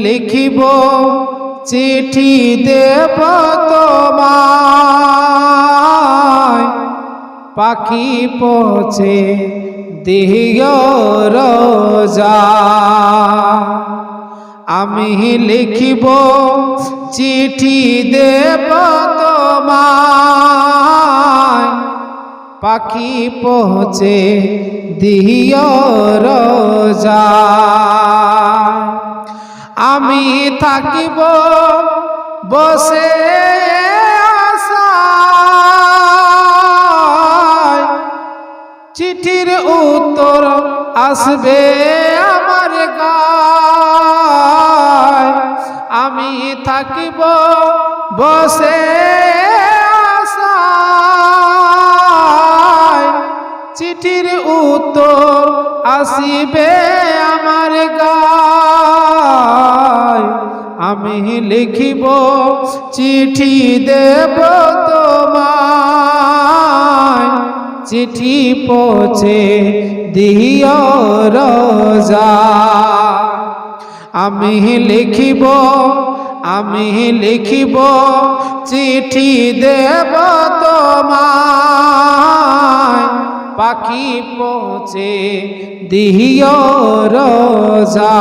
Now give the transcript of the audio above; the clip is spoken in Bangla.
লিখিব চিঠি দেব তোমায়, পাখি পৌঁছে দিও রোজা। আমি লিখিব চিঠি দেব তোমায়, পাখি পৌঁছে দিও রোজা। আমি থাকিব বসে আশায়, চিঠির উত্তর আসবে আমার গায়। আমি থাকিব বসে আশায়, চিঠির উত্তর আসিবে আমার গায়। আমি লিখিব চিঠি দেব তোমায়, চিঠি পৌঁছে দিও রোজা। আমি লিখিব চিঠি দেব তোমায়, পাখি পৌঁছে দিও রোজা।